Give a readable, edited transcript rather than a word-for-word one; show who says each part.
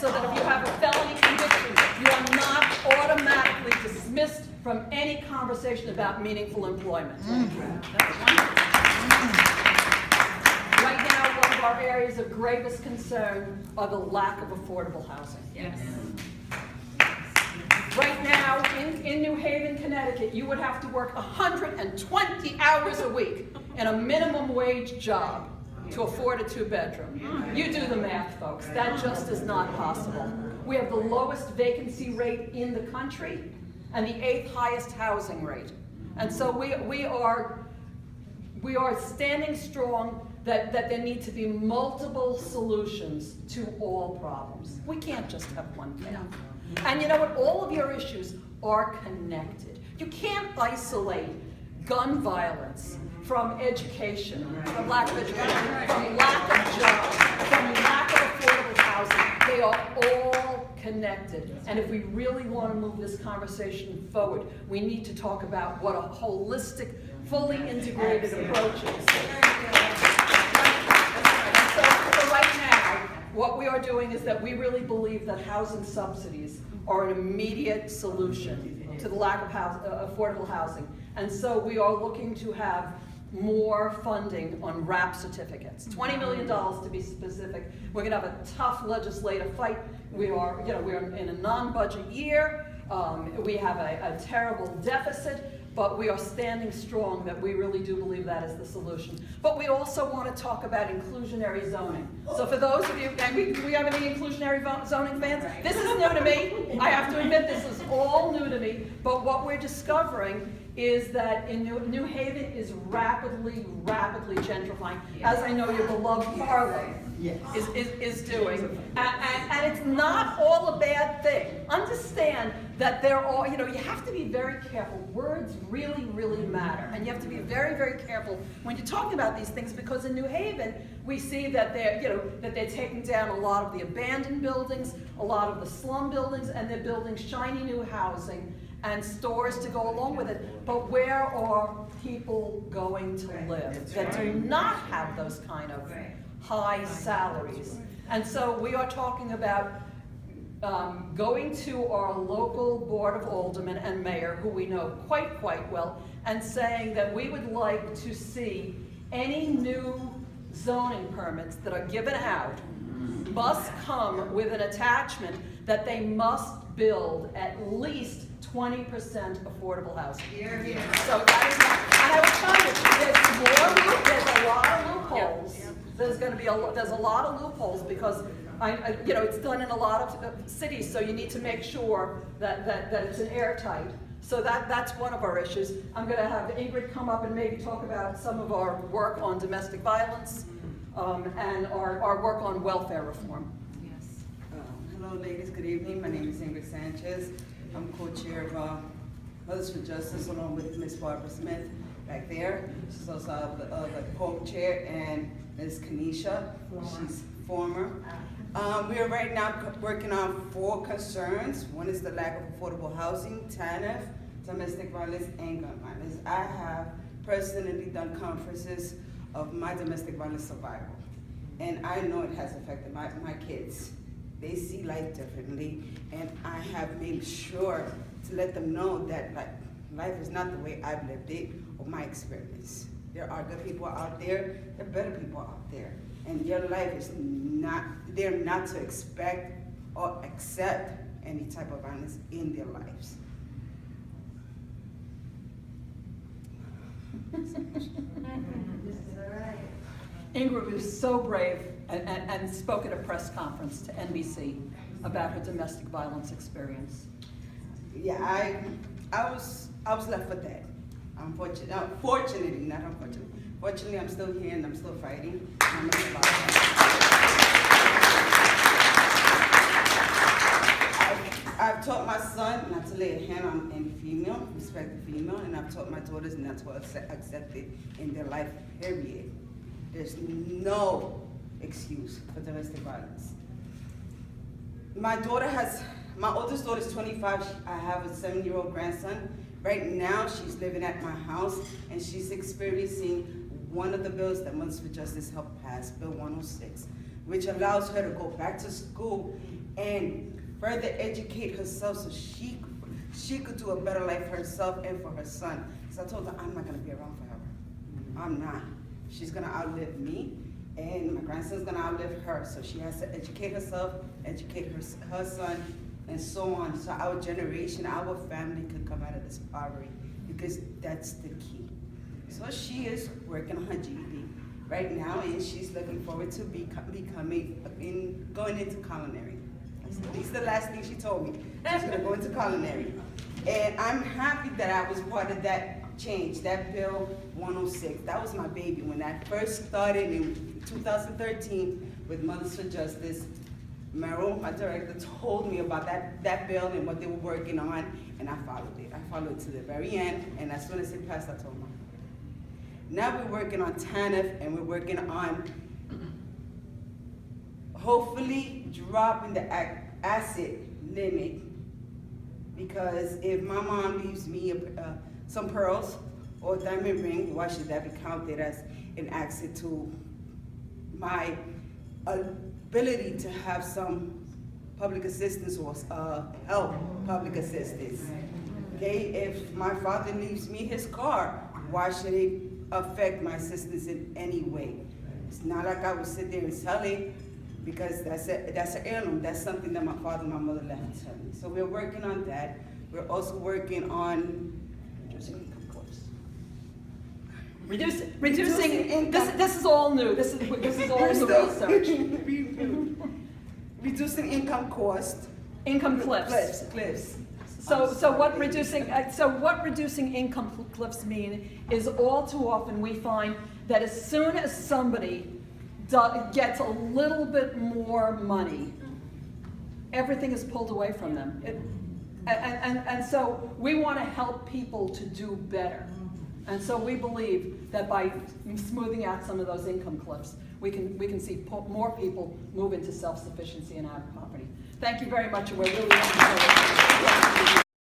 Speaker 1: so that if you have a felony conviction, you are not automatically dismissed from any conversation about meaningful employment. That's wonderful. Right now, one of our areas of gravest concern are the lack of affordable housing.
Speaker 2: Yes.
Speaker 1: Right now, in New Haven, Connecticut, you would have to work 120 hours a week in a minimum wage job to afford a 2-bedroom. You do the math, folks. That just is not possible. We have the lowest vacancy rate in the country and the 8th highest housing rate. And so we are standing strong that there need to be multiple solutions to all problems. We can't just have one path. And you know what? All of your issues are connected. You can't isolate gun violence from education, from lack of education, from lack of jobs, from lack of affordable housing. They are all connected. And if we really want to move this conversation forward, we need to talk about what a holistic, fully integrated approach is. So right now, what we are doing is that we really believe that housing subsidies are an immediate solution to the lack of affordable housing. And so we are looking to have more funding on RAP certificates, $20 million to be specific. We're going to have a tough legislative fight. We're in a non-budget year. We have a terrible deficit, but we are standing strong that we really do believe that is the solution. But we also want to talk about inclusionary zoning. So for those of you, and we have any inclusionary zoning fans? This is new to me. I have to admit this is all new to me. But what we're discovering is that in New Haven is rapidly gentrifying, as I know your beloved Harlem is doing. And it's not all a bad thing. Understand that there are, you have to be very careful. Words really matter. And you have to be very careful when you're talking about these things, because in New Haven, we see that they're taking down a lot of the abandoned buildings, a lot of the slum buildings, and they're building shiny new housing and stores to go along with it. But where are people going to live that do not have those kind of high salaries? And so we are talking about going to our local Board of Aldermen and Mayor, who we know quite well, and saying that we would like to see any new zoning permits that are given out must come with an attachment that they must build at least 20% affordable housing. So that is not, and I will tell you, there's a lot of loopholes. There's a lot of loopholes because it's done in a lot of cities, so you need to make sure that it's an airtight. So that's one of our issues. I'm going to have Ingrid come up and maybe talk about some of our work on domestic violence and our work on welfare reform.
Speaker 3: Yes. Hello, ladies. Good evening. My name is Ingrid Sanchez. I'm co-chair of Mothers for Justice, along with Ms. Barbara Smith back there. She's also the co-chair, and Ms. Kanisha. She's former. We are right now working on 4 concerns. One is the lack of affordable housing, TANF, domestic violence, and gun violence. I have personally done conferences of my domestic violence survival, and I know it has affected my kids. They see life differently, and I have made sure to let them know that life is not the way I've lived it or my experience. There are good people out there, there are better people out there, and your life is not, they're not to expect or accept any type of violence in their lives.
Speaker 1: Ingrid was so brave and spoke at a press conference to NBC about her domestic violence experience.
Speaker 3: Yeah, I was left for dead. Fortunately, not unfortunately. Fortunately, I'm still here and I'm still fighting. I'm I've taught my son not to lay a hand on any female, respect the female, and I've taught my daughters not to accept it in their life, period. There's no excuse for domestic violence. My oldest daughter is 25. I have a 7-year-old grandson. Right now, she's living at my house, and she's experiencing one of the bills that Mothers for Justice helped pass, Bill 106, which allows her to go back to school and further educate herself so she could do a better life for herself and for her son. So I told her, I'm not gonna be around forever. I'm not. She's gonna outlive me, and my grandson's gonna outlive her. So she has to educate herself, educate her son, and so on. So our generation, our family could come out of this poverty, because that's the key. So she is working on her GED right now, and she's looking forward to going into culinary. At least the last thing she told me. She's gonna go into culinary. And I'm happy that I was part of that change, that Bill 106. That was my baby. When I first started in 2013 with Mothers for Justice, Merrill, my director, told me about that bill and what they were working on, and I followed it. I followed it to the very end, and as soon as it passed, I told Mom. Now we're working on TANF, and we're working on hopefully dropping the acid limit, because if my mom leaves me some pearls or a diamond ring, why should that be counted as an acid to my ability to have some public assistance or help public assistance? Okay, if my father leaves me his car, why should it affect my assistance in any way? It's not like I would sit there and sell it, because that's an heirloom. That's something that my father and my mother left to me. So we're working on that. We're also working on
Speaker 1: reducing
Speaker 3: income.
Speaker 1: This is all new. This is all new research.
Speaker 3: Reducing income cost.
Speaker 1: Income cliffs.
Speaker 3: Cliffs.
Speaker 1: So what reducing income cliffs mean is, all too often we find that as soon as somebody gets a little bit more money, everything is pulled away from them. And so we want to help people to do better. And so we believe that by smoothing out some of those income cliffs, we can see more people move into self-sufficiency and out of poverty. Thank you very much, and we're really looking forward to it.